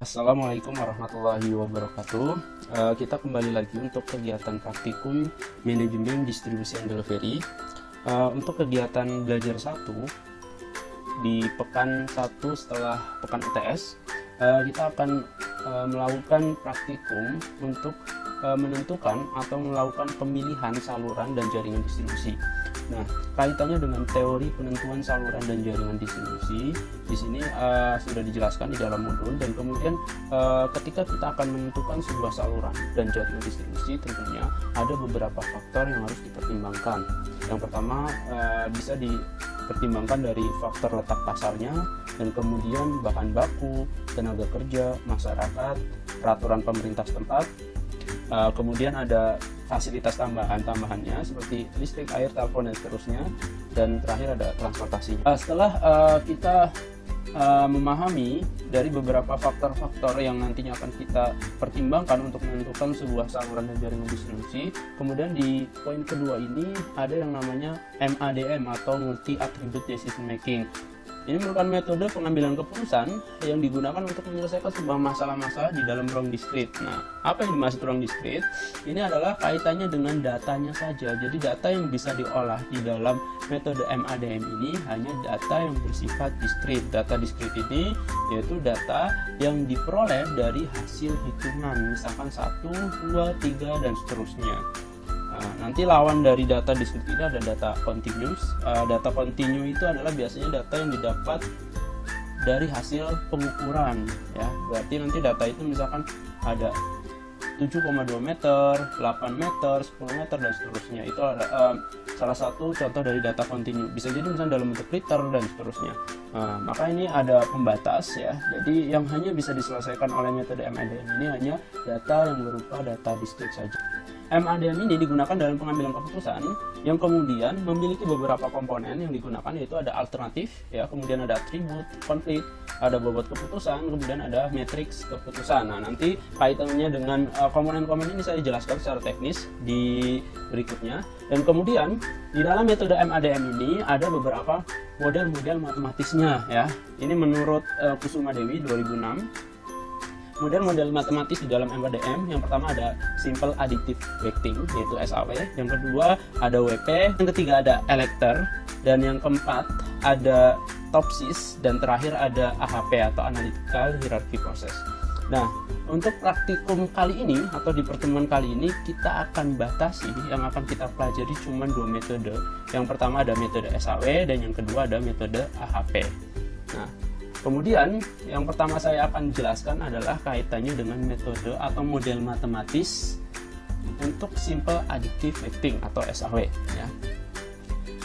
Assalamualaikum warahmatullahi wabarakatuh. Kita kembali lagi untuk kegiatan praktikum manajemen distribusi and delivery. Untuk kegiatan belajar 1 di pekan 1 setelah pekan UTS, kita akan melakukan praktikum untuk menentukan atau melakukan pemilihan saluran dan jaringan distribusi. Nah, kaitannya dengan teori penentuan saluran dan jaringan distribusi di sini sudah dijelaskan di dalam modul, dan kemudian ketika kita akan menentukan sebuah saluran dan jaringan distribusi, tentunya ada beberapa faktor yang harus dipertimbangkan. Yang pertama bisa dipertimbangkan dari faktor letak pasarnya, dan kemudian bahan baku, tenaga kerja, masyarakat, peraturan pemerintah setempat. Kemudian ada fasilitas tambahannya seperti listrik, air, telepon, dan seterusnya, dan terakhir ada transportasi. Setelah kita memahami dari beberapa faktor-faktor yang nantinya akan kita pertimbangkan untuk menentukan sebuah saluran dan jaringan distribusi, kemudian di poin kedua ini ada yang namanya MADM atau Multi Attribute Decision Making. Ini merupakan metode pengambilan keputusan yang digunakan untuk menyelesaikan sebuah masalah-masalah di dalam ruang diskrit. Nah, apa yang dimaksud ruang diskrit? Ini adalah kaitannya dengan datanya saja. Jadi data yang bisa diolah di dalam metode MADM ini hanya data yang bersifat diskrit. Data diskrit ini yaitu data yang diperoleh dari hasil hitungan, misalkan 1, 2, 3, dan seterusnya. Nanti lawan dari data diskrit ini ada data continuous. Data continue itu adalah biasanya data yang didapat dari hasil pengukuran, ya. Berarti nanti data itu misalkan ada 7,2 meter, 8 meter, 10 meter, dan seterusnya. Itu ada salah satu contoh dari data continue. Bisa jadi misalnya dalam bentuk liter dan seterusnya. Maka ini ada pembatas, ya. Jadi yang hanya bisa diselesaikan oleh metode MADM ini hanya data yang berupa data diskrit saja. MADM ini digunakan dalam pengambilan keputusan yang kemudian memiliki beberapa komponen yang digunakan, yaitu ada alternatif, ya, kemudian ada atribut, konflik, ada bobot keputusan, kemudian ada matriks keputusan. Nah, nanti kaitannya dengan komponen-komponen ini saya jelaskan secara teknis di berikutnya. Dan kemudian di dalam metode MADM ini ada beberapa model-model matematisnya, ya. Ini menurut Kusuma Dewi 2006. Kemudian model matematis di dalam MADM, yang pertama ada Simple Additive Weighting, yaitu SAW. Yang kedua ada WP. Yang ketiga ada Elector. Dan yang keempat ada Topsys. Dan terakhir ada AHP atau Analytical Hierarchy Process. Nah, untuk praktikum kali ini atau di pertemuan kali ini kita akan batasi, yang akan kita pelajari cuma 2 metode. Yang pertama ada metode SAW dan yang kedua ada metode AHP. Nah, kemudian yang pertama saya akan jelaskan adalah kaitannya dengan metode atau model matematis untuk Simple Additive Weighting atau SAW, ya.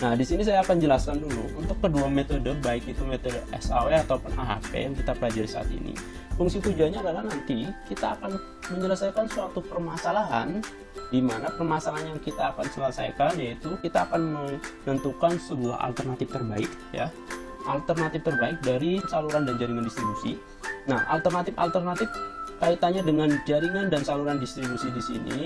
Nah, di sini saya akan jelaskan dulu untuk kedua metode, baik itu metode SAW ataupun AHP yang kita pelajari saat ini. Fungsi tujuannya adalah nanti kita akan menyelesaikan suatu permasalahan, di mana permasalahan yang kita akan selesaikan yaitu kita akan menentukan sebuah alternatif terbaik, ya. Alternatif terbaik dari saluran dan jaringan distribusi. Nah, alternatif kaitannya dengan jaringan dan saluran distribusi di sini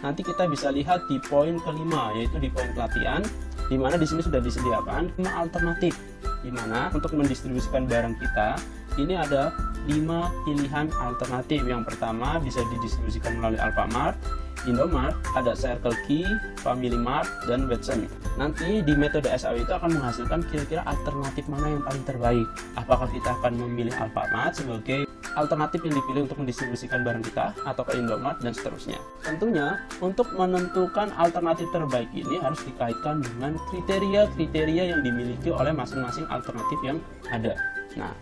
nanti kita bisa lihat di poin kelima, yaitu di poin pelatihan, di mana di sini sudah disediakan 5 alternatif, di mana untuk mendistribusikan barang kita ini ada 5 pilihan alternatif. Yang pertama bisa didistribusikan melalui Alfamart, Indomart, ada Circle K, Family Mart, dan Watson. Nanti di metode SAW itu akan menghasilkan kira-kira alternatif mana yang paling terbaik. Apakah kita akan memilih Alfamart sebagai alternatif yang dipilih untuk mendistribusikan barang kita, atau ke Indomart, dan seterusnya. Tentunya untuk menentukan alternatif terbaik ini harus dikaitkan dengan kriteria-kriteria yang dimiliki oleh masing-masing alternatif yang ada. Nah,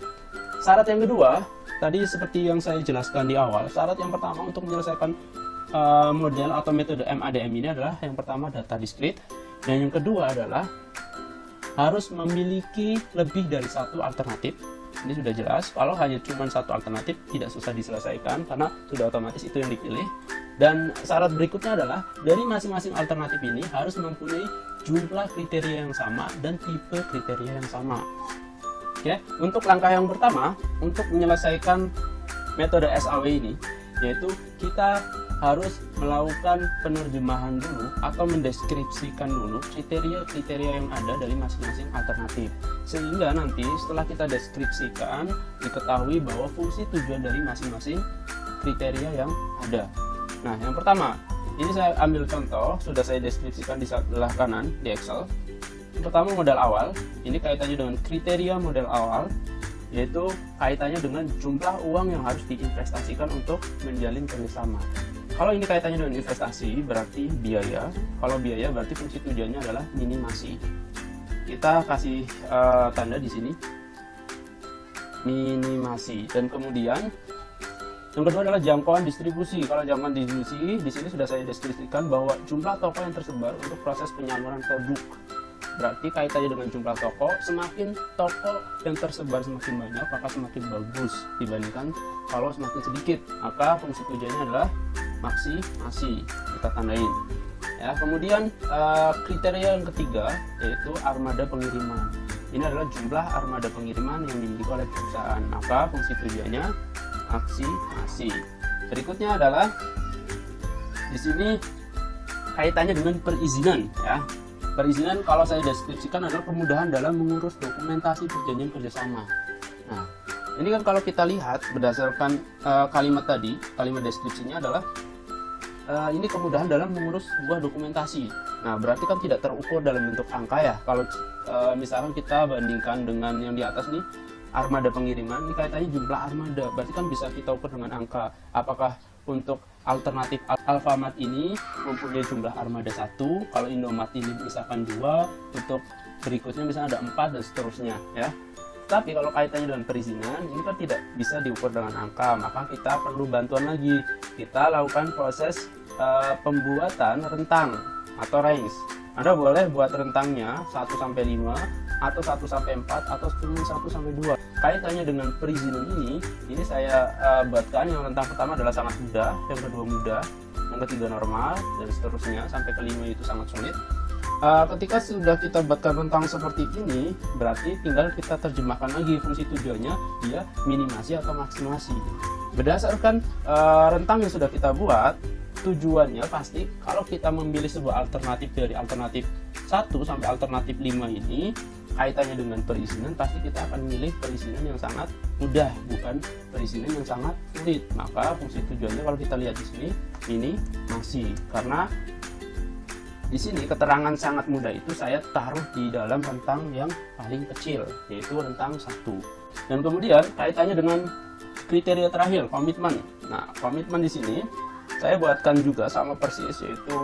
syarat yang kedua, tadi seperti yang saya jelaskan di awal, syarat yang pertama untuk menyelesaikan model atau metode MADM ini adalah yang pertama data diskrit, dan yang kedua adalah harus memiliki lebih dari 1 alternatif. Ini sudah jelas, kalau hanya cuma 1 alternatif tidak susah diselesaikan karena sudah otomatis itu yang dipilih. Dan syarat berikutnya adalah dari masing-masing alternatif ini harus mempunyai jumlah kriteria yang sama dan tipe kriteria yang sama. Ya, untuk langkah yang pertama untuk menyelesaikan metode SAW ini, yaitu kita harus melakukan penerjemahan dulu atau mendeskripsikan dulu kriteria-kriteria yang ada dari masing-masing alternatif, sehingga nanti setelah kita deskripsikan diketahui bahwa fungsi tujuan dari masing-masing kriteria yang ada. Nah, yang pertama, ini saya ambil contoh, sudah saya deskripsikan di sebelah kanan di Excel. Yang pertama, modal awal. Ini kaitannya dengan kriteria modal awal, yaitu kaitannya dengan jumlah uang yang harus diinvestasikan untuk menjalin kerjasama. Kalau ini kaitannya dengan investasi, berarti biaya. Kalau biaya, berarti fungsi tujuannya adalah minimasi. Kita kasih tanda di sini, minimasi. Dan kemudian yang kedua adalah jangkauan distribusi. Kalau jangkauan distribusi, di sini sudah saya deskripsikan bahwa jumlah toko yang tersebar untuk proses penyaluran produk. Berarti kaitannya dengan jumlah toko, semakin toko yang tersebar semakin banyak, maka semakin bagus dibandingkan kalau semakin sedikit. Maka fungsi tujuannya adalah maksimasi, kita tandain. Ya, kemudian kriteria yang ketiga yaitu armada pengiriman. Ini adalah jumlah armada pengiriman yang dimiliki oleh perusahaan. Maka fungsi tujuannya maksimasi. Berikutnya adalah di sini kaitannya dengan perizinan, ya. Perizinan kalau saya deskripsikan adalah kemudahan dalam mengurus dokumentasi perjanjian kerjasama. Nah, ini kan kalau kita lihat berdasarkan kalimat tadi, kalimat deskripsinya adalah ini kemudahan dalam mengurus sebuah dokumentasi. Nah, berarti kan tidak terukur dalam bentuk angka ya. Kalau misalkan kita bandingkan dengan yang di atas nih, armada pengiriman, ini kaitannya jumlah armada. Berarti kan bisa kita ukur dengan angka. Apakah untuk alternatif Alfamart ini mempunyai jumlah armada 1, kalau Indomart ini misalkan 2, untuk berikutnya misalnya ada 4 dan seterusnya, ya. Tapi kalau kaitannya dengan perizinan, ini kan tidak bisa diukur dengan angka, maka kita perlu bantuan lagi. Kita lakukan proses pembuatan rentang atau range. Anda boleh buat rentangnya 1-5 atau 1-4 atau 1-2. Kaitannya dengan perizinan ini saya buatkan yang rentang pertama adalah sangat mudah, yang kedua mudah, yang ketiga normal, dan seterusnya sampai kelima itu sangat sulit. Ketika sudah kita buatkan rentang seperti ini, berarti tinggal kita terjemahkan lagi fungsi tujuannya, dia minimasi atau maksimasi. Berdasarkan rentang yang sudah kita buat, tujuannya pasti kalau kita memilih sebuah alternatif dari alternatif 1 sampai alternatif 5 ini, kaitannya dengan perizinan, pasti kita akan memilih perizinan yang sangat mudah, bukan perizinan yang sangat sulit. Maka fungsi tujuannya kalau kita lihat di sini, ini masih, karena di sini keterangan sangat mudah itu saya taruh di dalam rentang yang paling kecil, yaitu rentang 1. Dan kemudian kaitannya dengan kriteria terakhir, komitmen. Nah, komitmen di sini saya buatkan juga sama persis, yaitu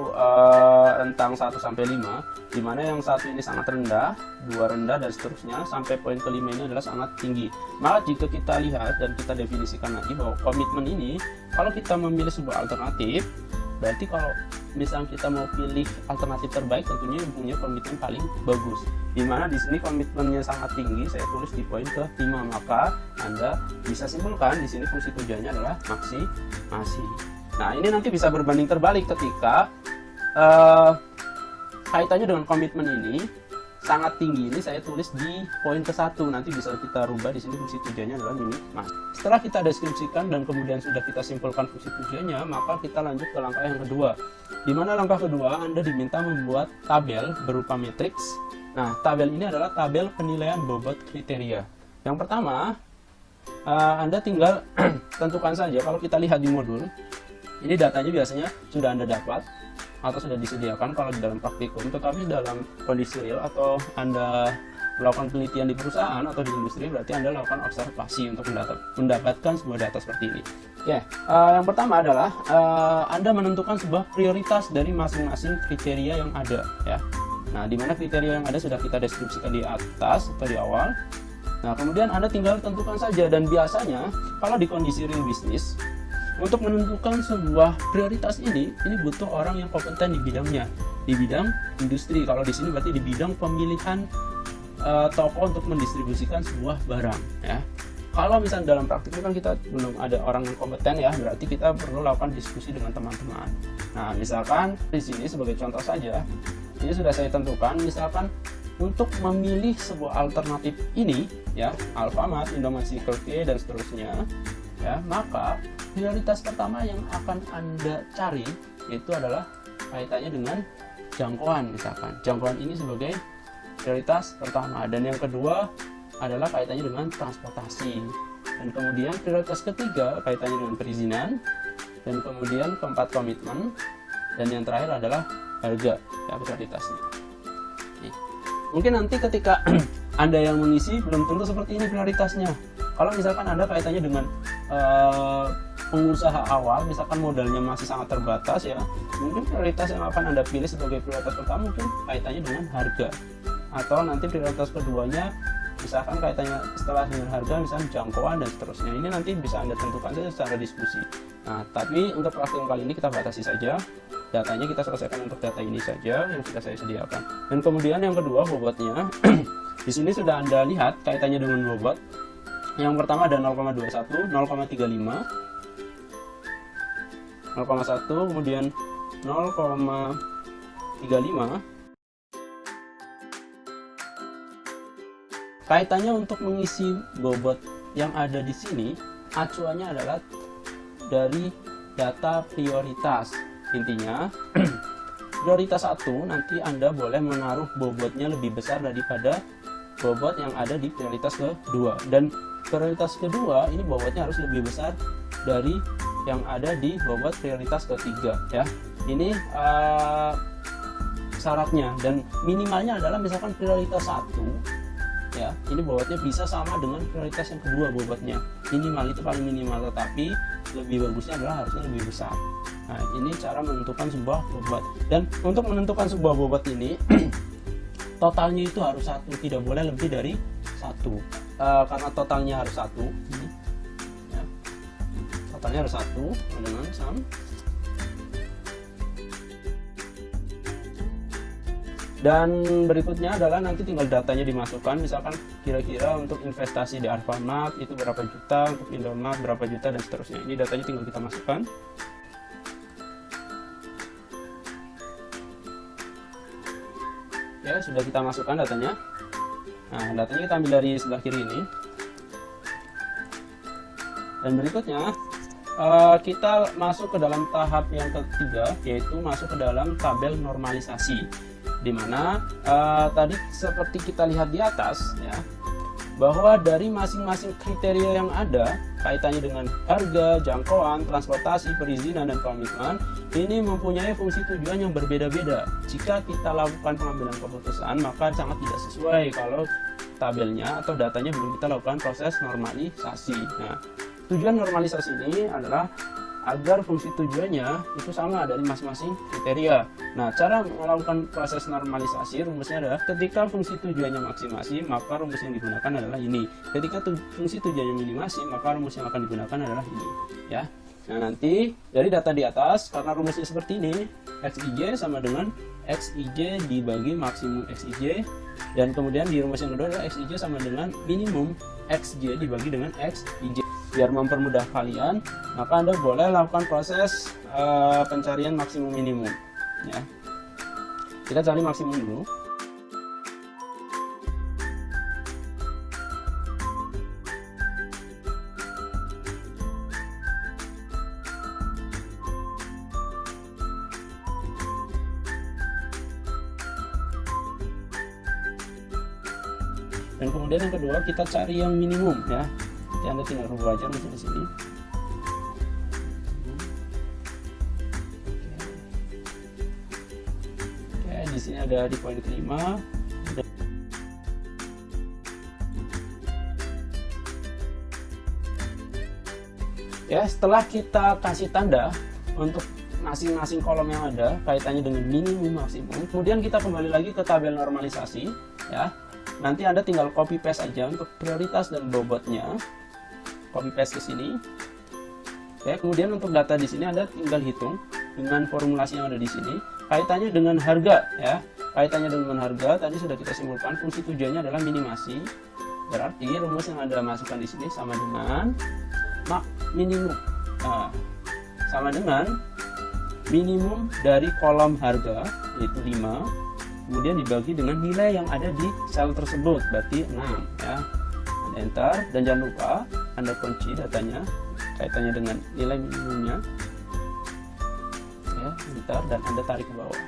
rentang 1-5, di mana yang 1 ini sangat rendah, 2 rendah, dan seterusnya sampai poin kelima ini adalah sangat tinggi. Maka jika kita lihat dan kita definisikan lagi bahwa komitmen ini, kalau kita memilih sebuah alternatif, berarti kalau misalnya kita mau pilih alternatif terbaik, tentunya yang punya komitmen paling bagus. Di mana di sini komitmennya sangat tinggi, saya tulis di poin ke-5, maka Anda bisa simpulkan di sini fungsi tujuannya adalah maksimasi. Nah, ini nanti bisa berbanding terbalik ketika kaitannya dengan komitmen ini sangat tinggi, ini saya tulis di poin ke-1, nanti bisa kita rubah di sini fungsi tujuannya adalah minimal. Setelah kita deskripsikan dan kemudian sudah kita simpulkan fungsi tujuannya, maka kita lanjut ke langkah yang kedua. Di mana langkah kedua Anda diminta membuat tabel berupa matriks. Nah, tabel ini adalah tabel penilaian bobot kriteria. Yang pertama, Anda tinggal tentukan saja. Kalau kita lihat di modul, ini datanya biasanya sudah Anda dapat atau sudah disediakan kalau di dalam praktikum, tetapi dalam kondisi real atau Anda melakukan penelitian di perusahaan atau di industri, berarti Anda lakukan observasi untuk mendapatkan sebuah data seperti ini. Ya, yang pertama adalah Anda menentukan sebuah prioritas dari masing-masing kriteria yang ada, ya. Nah, di mana kriteria yang ada sudah kita deskripsikan di atas atau di awal. Nah, kemudian Anda tinggal tentukan saja, dan biasanya kalau di kondisi real bisnis, untuk menentukan sebuah prioritas ini butuh orang yang kompeten di bidangnya, di bidang industri. Kalau di sini berarti di bidang pemilihan toko untuk mendistribusikan sebuah barang, ya. Kalau misalnya dalam praktik kan kita belum ada orang yang kompeten, ya, berarti kita perlu lakukan diskusi dengan teman-teman. Nah, misalkan di sini sebagai contoh saja, ini sudah saya tentukan, misalkan untuk memilih sebuah alternatif ini, ya, Alfamart, Indomart, Circle K, dan seterusnya, ya, maka prioritas pertama yang akan Anda cari itu adalah kaitannya dengan jangkauan. Misalkan jangkauan ini sebagai prioritas pertama, dan yang kedua adalah kaitannya dengan transportasi, dan kemudian prioritas ketiga kaitannya dengan perizinan, dan kemudian keempat komitmen, dan yang terakhir adalah harga ya, prioritasnya. Nih. Mungkin nanti ketika Anda yang mengisi belum tentu seperti ini prioritasnya. Kalau misalkan Anda kaitannya dengan pengusaha awal, misalkan modalnya masih sangat terbatas ya, mungkin prioritas yang akan Anda pilih sebagai prioritas pertama mungkin kaitannya dengan harga, atau nanti prioritas keduanya misalkan kaitannya setelah dengan harga misalnya jangkauan dan seterusnya. Ini nanti bisa Anda tentukan saja secara diskusi. Nah, tapi untuk praktik kali ini kita batasi saja datanya, kita selesaikan untuk data ini saja yang sudah saya sediakan. Dan kemudian yang kedua, bobotnya. Di sini sudah Anda lihat kaitannya dengan bobot. Yang pertama ada 0,21, 0,35, 0,1, kemudian 0,35. Kaitannya untuk mengisi bobot yang ada di sini, acuannya adalah dari data prioritas. Intinya, prioritas 1 nanti Anda boleh menaruh bobotnya lebih besar daripada bobot yang ada di prioritas kedua, dan prioritas kedua ini bobotnya harus lebih besar dari yang ada di bobot prioritas ketiga ya. Ini syaratnya, dan minimalnya adalah misalkan prioritas 1 ya, ini bobotnya bisa sama dengan prioritas yang kedua bobotnya. Minimal itu paling minimal, tetapi lebih bagusnya adalah harusnya lebih besar. Nah, ini cara menentukan sebuah bobot. Dan untuk menentukan sebuah bobot ini totalnya itu harus 1, tidak boleh lebih dari 1. Karena totalnya harus 1 ya. Totalnya harus 1 dengan sum. Dan berikutnya adalah nanti tinggal datanya dimasukkan, misalkan kira-kira untuk investasi di Alfamart itu berapa juta, untuk Indomaret berapa juta, dan seterusnya. Ini datanya tinggal kita masukkan. Ya, sudah kita masukkan datanya. Nah, datanya kita ambil dari sebelah kiri ini. Dan berikutnya kita masuk ke dalam tahap yang ketiga, yaitu masuk ke dalam tabel normalisasi, di mana tadi seperti kita lihat di atas ya, bahwa dari masing-masing kriteria yang ada kaitannya dengan harga, jangkauan, transportasi, perizinan, dan komitmen, ini mempunyai fungsi tujuan yang berbeda-beda. Jika kita lakukan pengambilan keputusan, maka sangat tidak sesuai kalau tabelnya atau datanya belum kita lakukan proses normalisasi. Nah, tujuan normalisasi ini adalah agar fungsi tujuannya itu sama dari masing-masing kriteria. Nah, cara melakukan proses normalisasi rumusnya adalah ketika fungsi tujuannya maksimasi, maka rumus yang digunakan adalah ini. Ketika fungsi tujuannya minimasi, maka rumus yang akan digunakan adalah ini. Ya. Nah, nanti dari data di atas, karena rumusnya seperti ini, XIJ sama dengan XIJ dibagi maksimum XIJ, dan kemudian di rumus yang kedua adalah XIJ sama dengan minimum XJ dibagi dengan XIJ. Biar mempermudah kalian, maka Anda boleh lakukan proses pencarian maksimum minimum ya. Kita cari maksimum dulu. Dan kemudian yang kedua kita cari yang minimum ya. Jadi Anda tinggal rubah aja di sini. Oke, di sini ada di poin kelima. Ya, setelah kita kasih tanda untuk masing-masing kolom yang ada kaitannya dengan minimum maksimum, kemudian kita kembali lagi ke tabel normalisasi ya. Nanti Anda tinggal copy paste aja untuk prioritas dan bobotnya. Copy paste ke sini. Oke, kemudian untuk data di sini Anda tinggal hitung dengan formulasi yang ada di sini. Kaitannya dengan harga ya. Kaitannya dengan harga tadi sudah kita simpulkan, fungsi tujuannya adalah minimasi. Berarti rumus yang Anda masukkan di sini sama dengan minimum. Nah, sama dengan minimum dari kolom harga yaitu 5. Kemudian dibagi dengan nilai yang ada di sel tersebut, berarti 6 ya. Enter, dan jangan lupa Anda kunci datanya kaitannya dengan nilai minimumnya. Ya, bentar, dan Anda tarik ke bawah.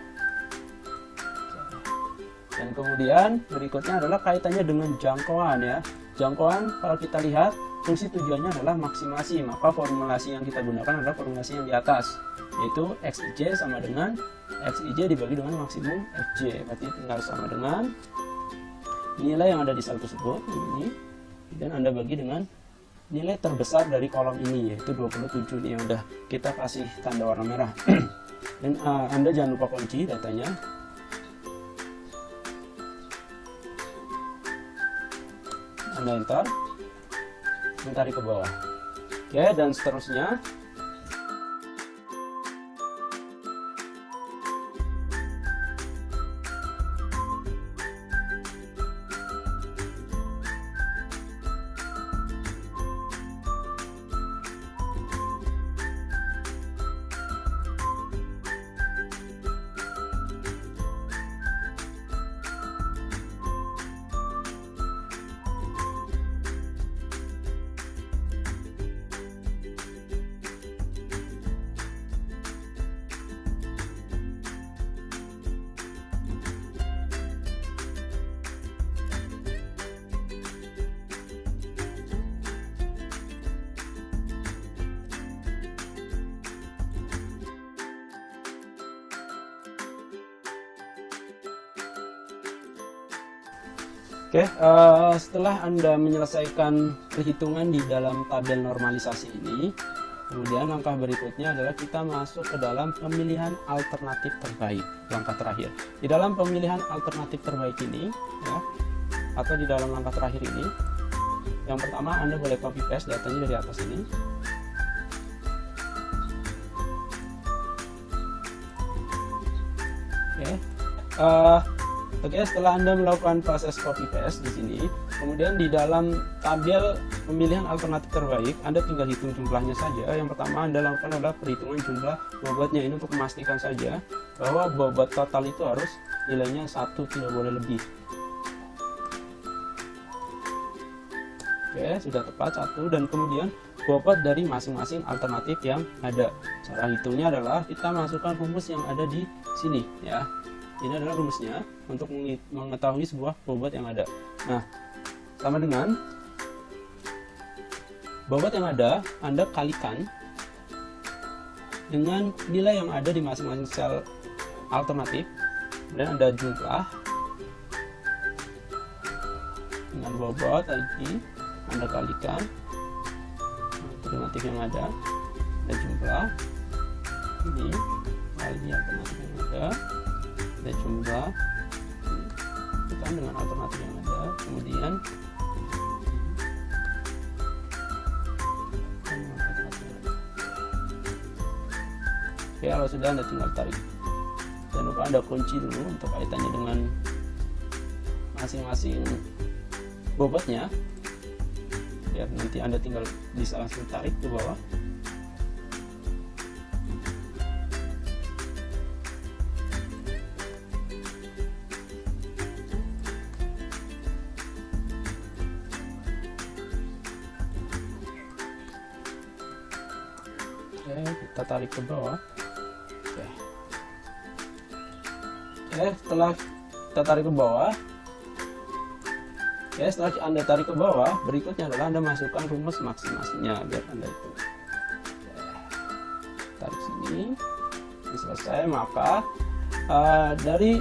Dan kemudian berikutnya adalah kaitannya dengan jangkauan ya. Jangkauan kalau kita lihat fungsi tujuannya adalah maksimasi, maka formulasi yang kita gunakan adalah formulasi yang di atas, yaitu Xij sama dengan Xij dibagi dengan maksimum Fj, berarti tinggal sama dengan nilai yang ada di sel tersebut ini, dan Anda bagi dengan nilai terbesar dari kolom ini, yaitu 27 nih yang udah kita kasih tanda warna merah. Dan Anda jangan lupa kunci datanya. Anda enter, tarik ke bawah. Oke, dan seterusnya. Oke, setelah Anda menyelesaikan perhitungan di dalam tabel normalisasi ini, kemudian langkah berikutnya adalah kita masuk ke dalam pemilihan alternatif terbaik, langkah terakhir. Di dalam pemilihan alternatif terbaik ini, ya, atau di dalam langkah terakhir ini, yang pertama Anda boleh copy paste datanya dari atas ini. Oke, setelah Anda melakukan proses copy paste di sini, kemudian di dalam tabel pemilihan alternatif terbaik, Anda tinggal hitung jumlahnya saja. Yang pertama Anda lakukan adalah perhitungan jumlah bobotnya ini untuk memastikan saja bahwa bobot total itu harus nilainya 1, tidak boleh lebih. Oke, sudah tepat 1, dan kemudian bobot dari masing-masing alternatif yang ada. Cara hitungnya adalah kita masukkan rumus yang ada di sini ya. Ini adalah rumusnya untuk mengetahui sebuah bobot yang ada. Nah, sama dengan bobot yang ada, Anda kalikan dengan nilai yang ada di masing-masing sel alternatif, dan Anda jumlah dengan bobot tadi, Anda kalikan alternatif yang ada, dan jumlah ini kali alternatif yang ada, dan jumlah tekan dengan alternatif yang ada, kemudian oke, kalau sudah Anda tinggal tarik. Jangan lupa Anda kunci dulu untuk kaitannya dengan masing-masing bobotnya, biar nanti Anda tinggal bisa langsung tarik ke bawah. Kita tarik ke bawah. Oke, setelah kita tarik ke bawah, setelah Anda tarik ke bawah, berikutnya adalah Anda masukkan rumus maksimasinya biar Anda itu. Tarik sini. Selesai, maka dari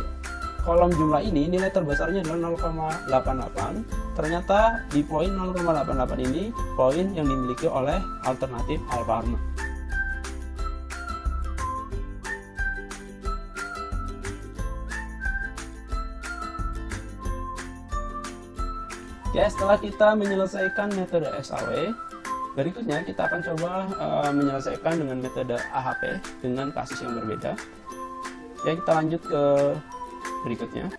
kolom jumlah ini nilai terbesarnya adalah 0,88. Ternyata di poin 0,88 ini poin yang dimiliki oleh alternatif Alpharma. Oke, setelah kita menyelesaikan metode SAW, berikutnya kita akan coba menyelesaikan dengan metode AHP dengan kasus yang berbeda. Ya, kita lanjut ke berikutnya.